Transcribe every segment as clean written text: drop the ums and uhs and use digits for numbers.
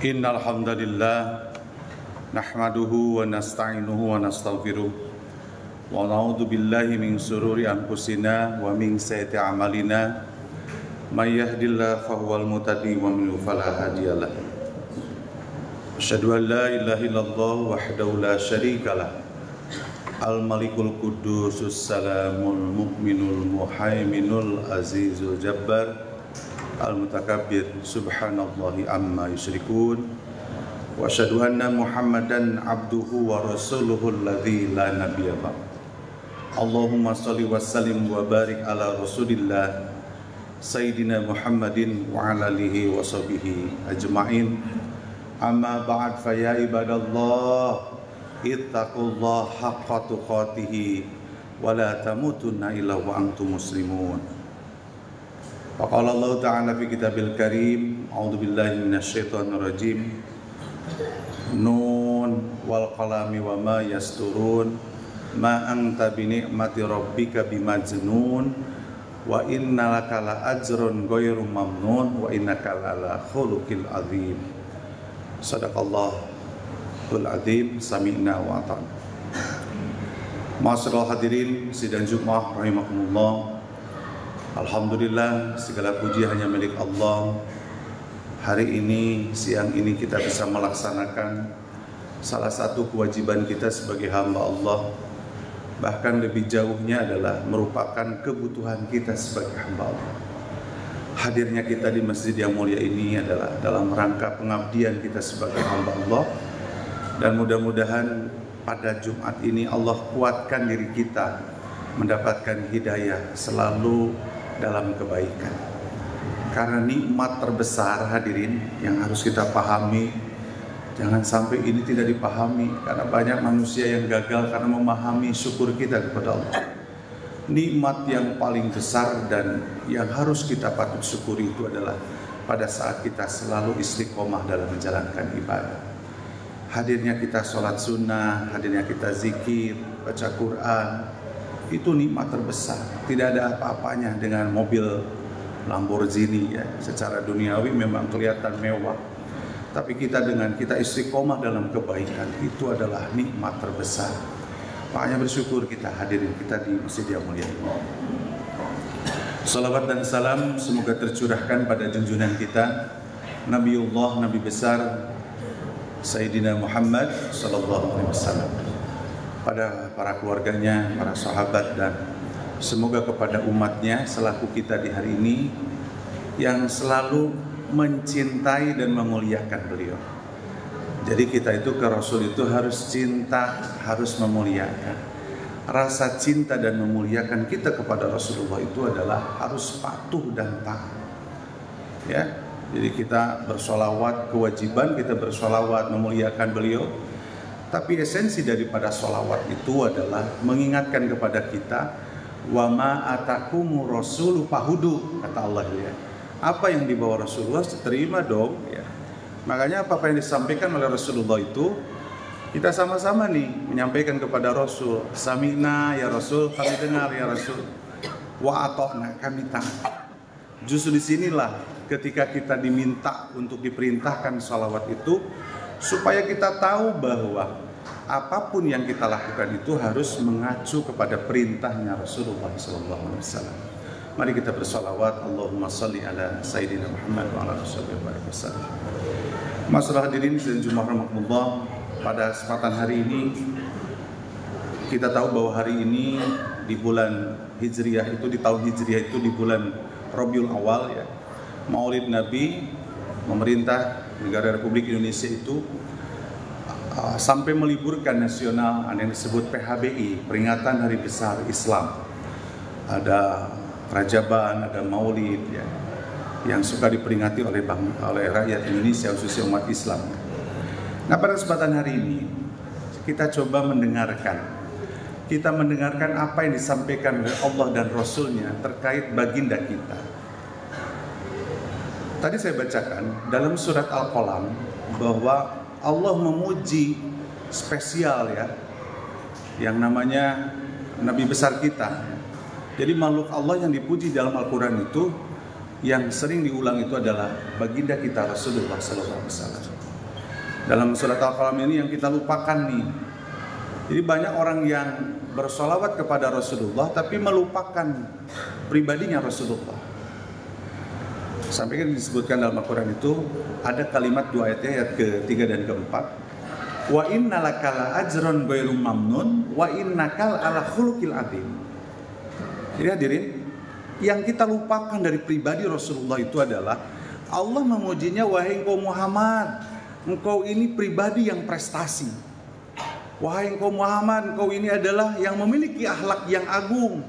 Innal hamdalillah nahmaduhu wa nasta'inuhu wa nastaghfiruh wa na'udzu billahi min shururi anfusina wa min sayyiati a'malina may yahdihillahu fahuwal muhtadi wa man yudlil fala hadiyalah. Asyhadu an la ilaha illallah wahdahu la syarikalah al-malikul qudusus salamul mu'minul muhaiminul azizul jabbar al-mutakabbir subhanallahi amma yusyrikun wa asyhadu anna muhammadan abduhu wa rasuluhul ladzi la nabiyya ba'd. Allahumma shalli wa sallim wa barik ala rasulillah sayyidina Muhammadin wa ala alihi wa sahbihi ajma'in. Amma ba'd, fa ya ibadallah ittaqullaha haqqa tuqatih wa la tamutunna illa wa antum muslimun. Faqala Allah Ta'ala fi kitabil karim, a'udzu billahi minasyaitonir rajim. Nun wal qalami wa ma yasturun, ma anta bi ni'mati rabbika bimajnun, wa innalaka la ajrun ghairu mamnun, wa innaka la khuluqil azim. Sadaqallahul azim, sami'na wa ata'na. Ma'asyiral hadirin sidang Jumat rahimakumullah. Alhamdulillah, segala puji hanya milik Allah. Hari ini, siang ini kita bisa melaksanakan salah satu kewajiban kita sebagai hamba Allah. Bahkan lebih jauhnya adalah merupakan kebutuhan kita sebagai hamba Allah. Hadirnya kita di masjid yang mulia ini adalah dalam rangka pengabdian kita sebagai hamba Allah. Dan mudah-mudahan pada Jumat ini Allah kuatkan diri kita mendapatkan hidayah selalu dalam kebaikan. Karena nikmat terbesar hadirin yang harus kita pahami, jangan sampai ini tidak dipahami, karena banyak manusia yang gagal karena memahami syukur kita kepada Allah. Nikmat yang paling besar dan yang harus kita patut syukuri itu adalah pada saat kita selalu istiqomah dalam menjalankan ibadah. Hadirnya kita sholat sunnah, hadirnya kita zikir, baca Quran, itu nikmat terbesar. Tidak ada apa-apanya dengan mobil Lamborghini ya. Secara duniawi memang kelihatan mewah, tapi kita istiqomah dalam kebaikan, itu adalah nikmat terbesar. Makanya bersyukur kita hadirin kita di masjid yang mulia ini. Salawat dan salam semoga tercurahkan pada junjungan kita Nabiullah, Nabi besar Sayyidina Muhammad sallallahu alaihi wasallam, pada para keluarganya, para sahabat, dan semoga kepada umatnya selaku kita di hari ini yang selalu mencintai dan memuliakan beliau. Jadi kita itu ke Rasul itu harus cinta, harus memuliakan. Rasa cinta dan memuliakan kita kepada Rasulullah itu adalah harus patuh dan taat. Ya, jadi kita bersolawat, kewajiban kita bersolawat memuliakan beliau. Tapi esensi daripada sholawat itu adalah mengingatkan kepada kita, wa ma atakumu rasulu fahudu, kata Allah ya. Apa yang dibawa Rasulullah terima dong ya. Makanya apa yang disampaikan oleh Rasulullah itu kita sama-sama nih menyampaikan kepada Rasul. Sami'na ya Rasul, kami dengar ya Rasul. Wa ata'na, kami taat. Justru disinilah ketika kita diminta untuk diperintahkan sholawat itu, supaya kita tahu bahwa apapun yang kita lakukan itu harus mengacu kepada perintahnya Rasulullah SAW. Mari kita bersolawat. Allahumma salli ala Sayyidina Muhammad wa ala alihi wasallam. Masalah hadirin dan Jumat rahmatullah, pada kesempatan hari ini kita tahu bahwa hari ini di bulan Hijriah itu, di tahun Hijriah itu, di bulan Rabiul Awal ya, Maulid Nabi, pemerintah negara Republik Indonesia itu sampai meliburkan nasional yang disebut PHBI, peringatan Hari Besar Islam. Ada Rajaban, ada Maulid ya, yang suka diperingati oleh rakyat Indonesia, khususnya umat Islam. Nah, pada kesempatan hari ini kita coba mendengarkan apa yang disampaikan oleh Allah dan Rasulnya terkait baginda kita. Tadi saya bacakan dalam surat Al-Qalam bahwa Allah memuji spesial ya yang namanya Nabi besar kita. Jadi makhluk Allah yang dipuji dalam Al-Quran itu yang sering diulang itu adalah baginda kita Rasulullah SAW. Dalam surat Al-Qalam ini yang kita lupakan nih. Jadi banyak orang yang bersolawat kepada Rasulullah tapi melupakan pribadinya Rasulullah. Sampai kan disebutkan dalam Al-Quran itu ada kalimat dua ayatnya, ayat ke-3 dan ke-4. Wa innalaka la ajran ghairu mamnun wa innakal ala khuluqil adzim. Jadi hadirin, yang kita lupakan dari pribadi Rasulullah itu adalah Allah memujinya, wahai engkau Muhammad, engkau ini pribadi yang prestasi. Wahai engkau Muhammad, engkau ini adalah yang memiliki akhlak yang agung.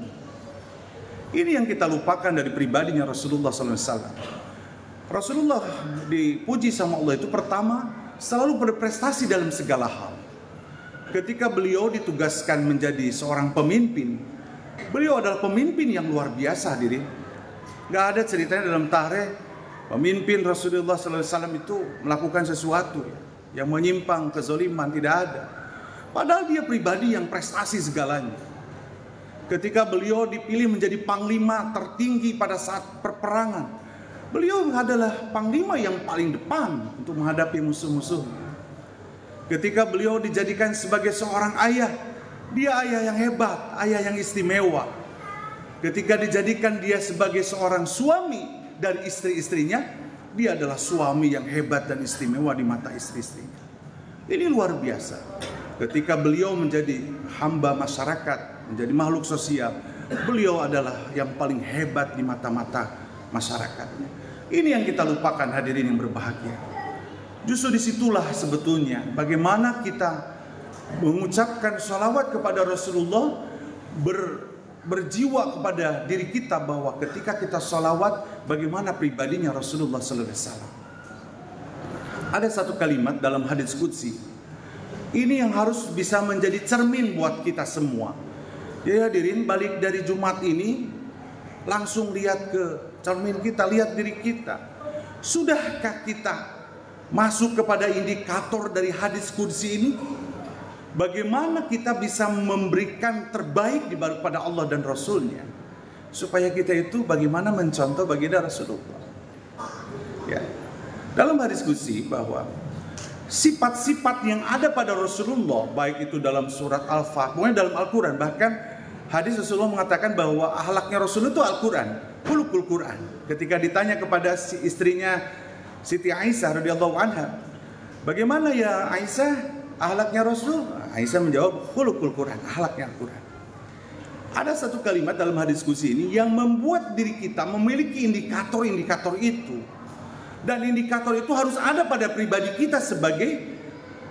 Ini yang kita lupakan dari pribadinya Rasulullah SAW. Rasulullah dipuji sama Allah itu pertama selalu berprestasi dalam segala hal. Ketika beliau ditugaskan menjadi seorang pemimpin, beliau adalah pemimpin yang luar biasa hadirin. Gak ada ceritanya dalam tarikh pemimpin Rasulullah SAW itu melakukan sesuatu yang menyimpang kezaliman, tidak ada. Padahal dia pribadi yang prestasi segalanya. Ketika beliau dipilih menjadi panglima tertinggi pada saat perperangan, beliau adalah panglima yang paling depan untuk menghadapi musuh-musuh. Ketika beliau dijadikan sebagai seorang ayah, dia ayah yang hebat, ayah yang istimewa. Ketika dijadikan dia sebagai seorang suami dari istri-istrinya, dia adalah suami yang hebat dan istimewa di mata istri-istrinya. Ini luar biasa. Ketika beliau menjadi hamba masyarakat, menjadi makhluk sosial, beliau adalah yang paling hebat di mata-mata masyarakatnya. Ini yang kita lupakan hadirin yang berbahagia. Justru disitulah sebetulnya bagaimana kita mengucapkan sholawat kepada Rasulullah, berjiwa kepada diri kita bahwa ketika kita sholawat, bagaimana pribadinya Rasulullah sallallahu alaihi wasallam. Ada satu kalimat dalam hadits qudsi, ini yang harus bisa menjadi cermin buat kita semua. Ya hadirin, balik dari Jumat ini langsung lihat ke cermin kita, lihat diri kita. Sudahkah kita masuk kepada indikator dari hadits qudsi ini? Bagaimana kita bisa memberikan terbaik daripada Allah dan Rasulnya, supaya kita itu bagaimana mencontoh baginda Rasulullah. Ya. Dalam hadits qudsi bahwa sifat-sifat yang ada pada Rasulullah, baik itu dalam surat Al-Fatihah, pokoknya dalam Al-Quran, bahkan hadis Rasulullah mengatakan bahwa akhlaknya Rasulullah itu Al-Quran, khuluqul Quran. Ketika ditanya kepada istrinya Siti Aisyah radhiyallahu anha, bagaimana ya Aisyah akhlaknya Rasul? Aisyah menjawab, khuluqul Quran, akhlaknya Al-Quran. Ada satu kalimat dalam hadis qudsi ini yang membuat diri kita memiliki indikator-indikator itu. Dan indikator itu harus ada pada pribadi kita sebagai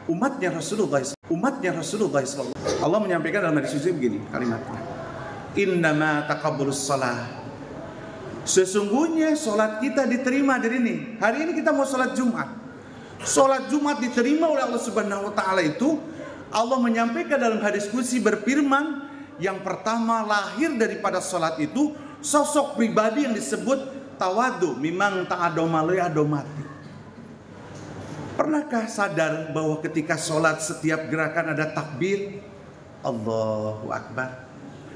umatnya Rasulullah. Umatnya Rasulullah SAW. Allah menyampaikan dalam hadis qudsi begini kalimatnya. Innama taqabbulus shalah. Sesungguhnya solat kita diterima dari ini. Hari ini kita mau solat Jumat. Solat Jumat diterima oleh Allah Subhanahu wa taala itu, Allah menyampaikan dalam hadis qudsi berfirman, yang pertama lahir daripada solat itu sosok pribadi yang disebut tawadu, memang ta'adomale adomati. Pernahkah sadar bahwa ketika sholat setiap gerakan ada takbir? Allahu Akbar.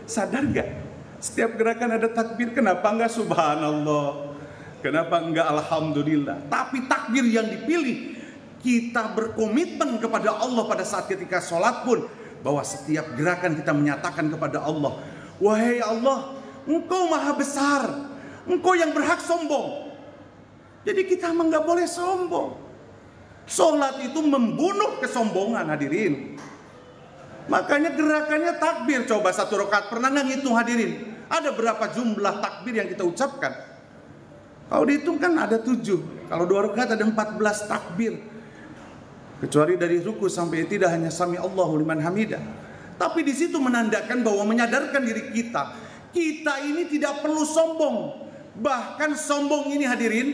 Sadar gak? Setiap gerakan ada takbir. Kenapa enggak subhanallah? Kenapa enggak alhamdulillah? Tapi takbir yang dipilih, kita berkomitmen kepada Allah pada saat ketika sholat pun, bahwa setiap gerakan kita menyatakan kepada Allah, wahai Allah, Engkau maha besar, Engkau yang berhak sombong. Jadi kita memang gak boleh sombong. Sholat itu membunuh kesombongan hadirin. Makanya gerakannya takbir. Coba satu rakaat, pernah gak ngitung hadirin? Ada berapa jumlah takbir yang kita ucapkan? Kalau dihitung kan ada 7. Kalau 2 rakaat ada 14 takbir. Kecuali dari ruku sampai tidak hanya sami Allahu liman hamidah. Tapi di situ menandakan bahwa menyadarkan diri kita, kita ini tidak perlu sombong. Bahkan sombong ini hadirin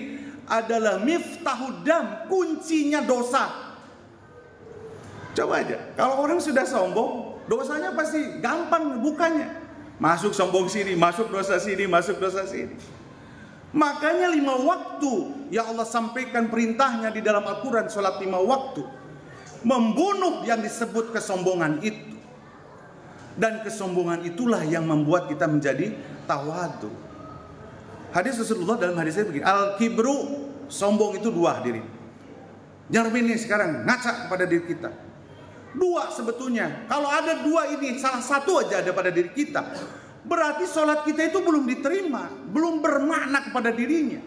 adalah miftahud dam, kuncinya dosa. Coba aja, kalau orang sudah sombong, dosanya pasti gampang bukanya. Masuk sombong sini, masuk dosa sini, masuk dosa sini. Makanya 5 waktu yang Allah sampaikan perintahnya di dalam Al-Quran, sholat 5 waktu, membunuh yang disebut kesombongan itu. Dan kesombongan itulah yang membuat kita menjadi tawadu. Hadis Rasulullah dalam hadisnya begini, al-kibru, sombong itu 2 hadirin. Nyarmin nih sekarang ngaca kepada diri kita. Dua sebetulnya. Kalau ada dua ini, salah satu aja ada pada diri kita, berarti sholat kita itu belum diterima, belum bermakna kepada dirinya.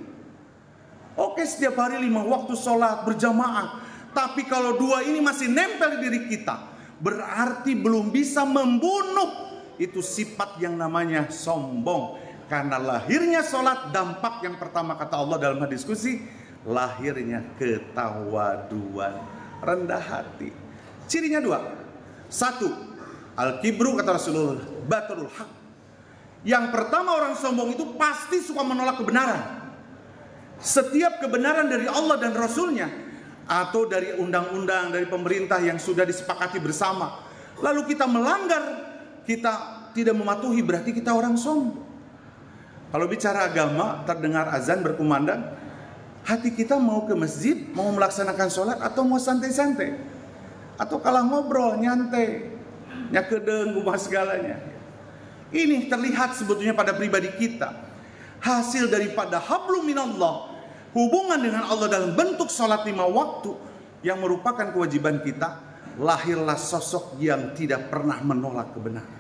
Oke, setiap hari 5 waktu sholat berjamaah, tapi kalau dua ini masih nempel di diri kita, berarti belum bisa membunuh itu sifat yang namanya sombong. Karena lahirnya sholat, dampak yang pertama kata Allah dalam hadis qudsi, lahirnya ketawaduan, rendah hati. Cirinya dua. Satu, al-kibru kata Rasulullah, batrul haq. Yang pertama, orang sombong itu pasti suka menolak kebenaran. Setiap kebenaran dari Allah dan Rasulnya, atau dari undang-undang, dari pemerintah yang sudah disepakati bersama, lalu kita melanggar, kita tidak mematuhi, berarti kita orang sombong. Kalau bicara agama, terdengar azan berkumandang, hati kita mau ke masjid, mau melaksanakan sholat, atau mau santai-santai, atau kalah ngobrol, nyantai, nyakedeng, rumah segalanya. Ini terlihat sebetulnya pada pribadi kita, hasil daripada hablum minallah, hubungan dengan Allah dalam bentuk sholat 5 waktu yang merupakan kewajiban kita. Lahirlah sosok yang tidak pernah menolak kebenaran.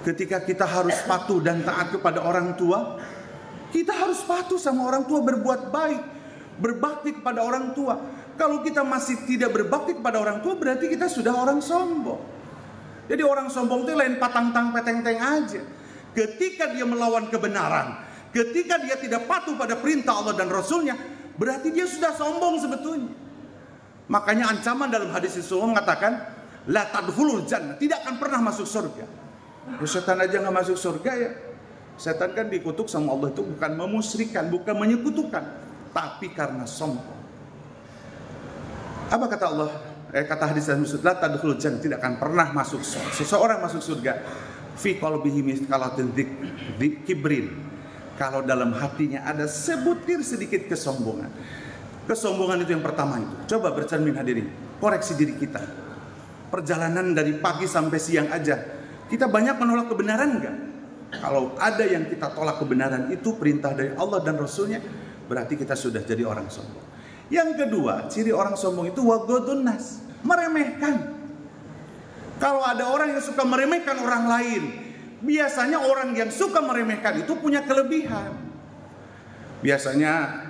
Ketika kita harus patuh dan taat kepada orang tua, kita harus patuh sama orang tua, berbuat baik, berbakti kepada orang tua. Kalau kita masih tidak berbakti kepada orang tua, berarti kita sudah orang sombong. Jadi orang sombong itu lain patang-tang peteng-teng aja. Ketika dia melawan kebenaran, ketika dia tidak patuh pada perintah Allah dan Rasulnya, berarti dia sudah sombong sebetulnya. Makanya ancaman dalam hadis Rasulullah mengatakan, la tadkhulul jannah, tidak akan pernah masuk surga. Ya, setan aja nggak masuk surga ya. Setan kan dikutuk sama Allah itu bukan memusyrikan, bukan menyekutukan, tapi karena sombong. Apa kata Allah? Kata hadis Rasulullah, la tadkhulul jannah, tidak akan pernah masuk surga. Seseorang masuk surga fi qalbihi mithqalatun kibrin, kalau dalam hatinya ada sebutir sedikit kesombongan. Kesombongan itu yang pertama itu. Coba bercermin hadirin, koreksi diri kita. Perjalanan dari pagi sampai siang aja, kita banyak menolak kebenaran enggak? Kalau ada yang kita tolak kebenaran, itu perintah dari Allah dan Rasulnya, berarti kita sudah jadi orang sombong. Yang kedua, ciri orang sombong itu wagodun nas, meremehkan. Kalau ada orang yang suka meremehkan orang lain, biasanya orang yang suka meremehkan itu punya kelebihan. Biasanya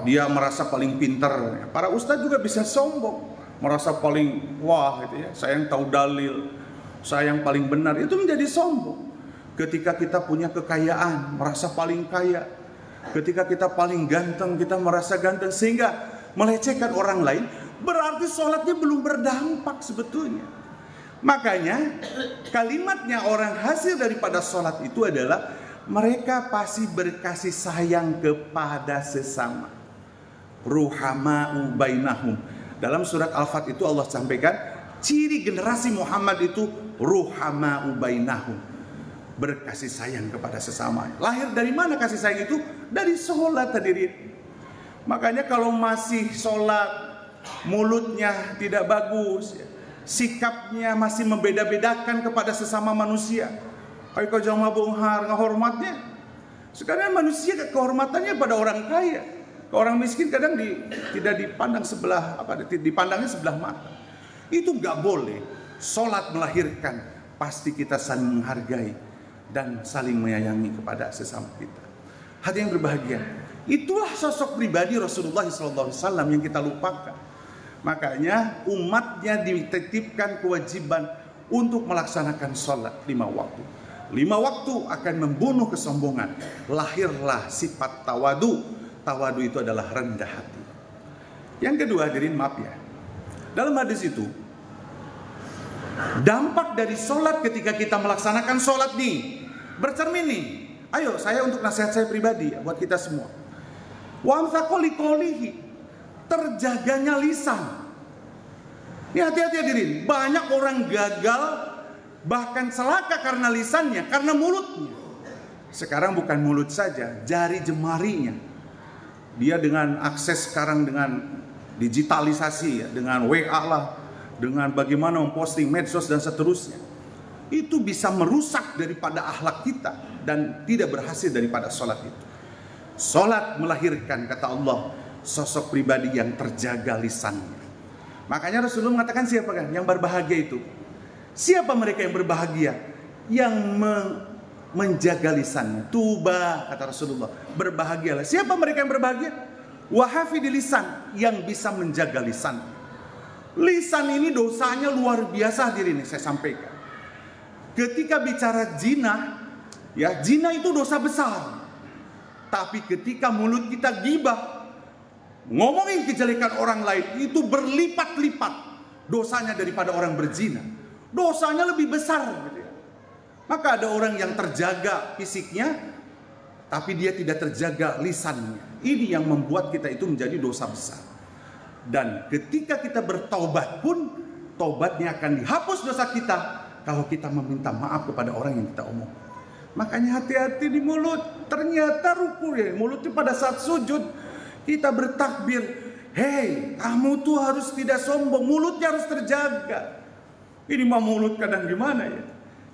dia merasa paling pintar. Para ustadz juga bisa sombong, merasa paling wah gitu ya, saya yang tahu dalil, saya yang paling benar, itu menjadi sombong. Ketika kita punya kekayaan, merasa paling kaya. Ketika kita paling ganteng, kita merasa ganteng sehingga melecehkan orang lain, berarti sholatnya belum berdampak sebetulnya. Makanya kalimatnya orang hasil daripada sholat itu adalah mereka pasti berkasih sayang kepada sesama. Ruhama'u bainahum. Dalam surat Al-Fat itu Allah sampaikan, ciri generasi Muhammad itu ruhama'u bainahum, berkasih sayang kepada sesama. Lahir dari mana kasih sayang itu? Dari sholat hadirin. Makanya kalau masih sholat, mulutnya tidak bagus, sikapnya masih membeda-bedakan kepada sesama manusia, kayak kau jangan bonghar ngehormatnya. Sekarang manusia kehormatannya pada orang kaya, ke orang miskin kadang tidak dipandang dipandangnya sebelah mata. Itu nggak boleh. Sholat melahirkan, pasti kita saling menghargai dan saling menyayangi kepada sesama kita. Hati yang berbahagia, itulah sosok pribadi Rasulullah SAW yang kita lupakan. Makanya umatnya dititipkan kewajiban untuk melaksanakan sholat 5 waktu. 5 waktu akan membunuh kesombongan. Lahirlah sifat tawadu. Tawadu itu adalah rendah hati. Yang kedua, hadirin maaf ya, dalam hadis itu dampak dari sholat ketika kita melaksanakan sholat nih, bercermin nih. Ayo, saya untuk nasihat saya pribadi buat kita semua. Wa amsaqoli qolihi, terjaganya lisan. Ini hati-hati hadirin, banyak orang gagal bahkan celaka karena lisannya, karena mulutnya. Sekarang bukan mulut saja, jari jemarinya. Dia dengan akses sekarang dengan digitalisasi ya, dengan WA lah, dengan bagaimana memposting medsos dan seterusnya, itu bisa merusak daripada akhlak kita dan tidak berhasil daripada sholat itu. Sholat melahirkan, kata Allah, sosok pribadi yang terjaga lisannya. Makanya Rasulullah mengatakan siapa kan yang berbahagia itu? Siapa mereka yang berbahagia? Yang menjaga lisannya. Tuba, kata Rasulullah, berbahagialah. Siapa mereka yang berbahagia? Wahafidil lisan, yang bisa menjaga lisan. Lisan ini dosanya luar biasa, hadirin, saya sampaikan. Ketika bicara zina, ya, zina itu dosa besar. Tapi ketika mulut kita gibah, ngomongin kejelekan orang lain, itu berlipat-lipat dosanya daripada orang berzina. Dosanya lebih besar gitu ya. Maka ada orang yang terjaga fisiknya, tapi dia tidak terjaga lisannya. Ini yang membuat kita itu menjadi dosa besar. Dan ketika kita bertaubat pun, taubatnya akan dihapus dosa kita kalau kita meminta maaf kepada orang yang kita omong. Makanya hati-hati di mulut. Ternyata ruku ya, mulutnya pada saat sujud kita bertakbir, hei, kamu tuh harus tidak sombong, mulutnya harus terjaga. Ini mah mulut kadang gimana ya?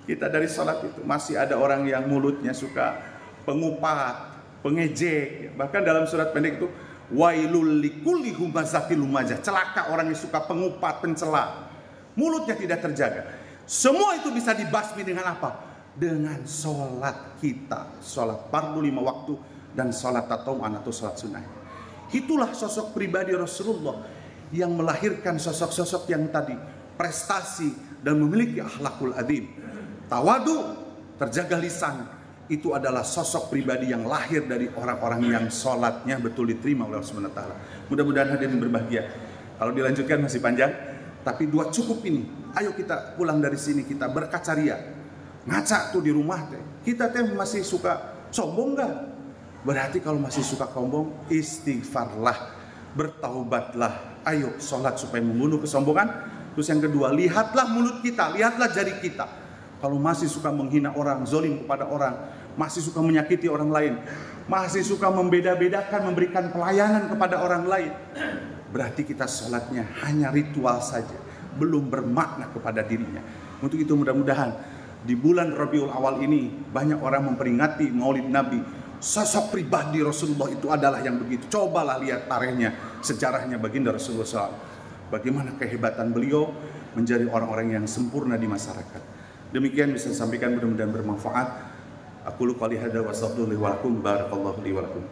Kita dari salat itu masih ada orang yang mulutnya suka pengupat, pengejek. Bahkan dalam surat pendek itu, wailul likulli humazatil lumazah, celaka orang yang suka pengupat, pencela. Mulutnya tidak terjaga. Semua itu bisa dibasmi dengan apa? Dengan sholat kita, sholat fardu 5 waktu dan sholat tatawu'an atau sholat sunnah. Itulah sosok pribadi Rasulullah yang melahirkan sosok-sosok yang tadi prestasi dan memiliki akhlakul adzim. Tawadu, terjaga lisan, itu adalah sosok pribadi yang lahir dari orang-orang yang sholatnya betul diterima oleh Allah SWT. Mudah-mudahan hadirin berbahagia. Kalau dilanjutkan masih panjang, tapi 2 cukup ini. Ayo kita pulang dari sini, kita berkaca ria. Ngaca tuh di rumah teh. Kita teh masih suka sombong gak? Berarti kalau masih suka sombong, istighfarlah, bertaubatlah. Ayo sholat supaya membunuh kesombongan. Terus yang kedua, lihatlah mulut kita, lihatlah jari kita. Kalau masih suka menghina orang, zolim kepada orang, masih suka menyakiti orang lain, masih suka membeda-bedakan, memberikan pelayanan kepada orang lain, berarti kita sholatnya hanya ritual saja, belum bermakna kepada dirinya. Untuk itu mudah-mudahan di bulan Rabiul Awal ini banyak orang memperingati Maulid Nabi. Sosok pribadi Rasulullah itu adalah yang begitu. Cobalah lihat tarikhnya, sejarahnya baginda Rasulullah SAW. Bagaimana kehebatan beliau menjadi orang-orang yang sempurna di masyarakat. Demikian bisa disampaikan, mudah-mudahan bermanfaat. Aku qouli hadza wa astaghfirullahi wa lakum, barakallahu li wa lakum.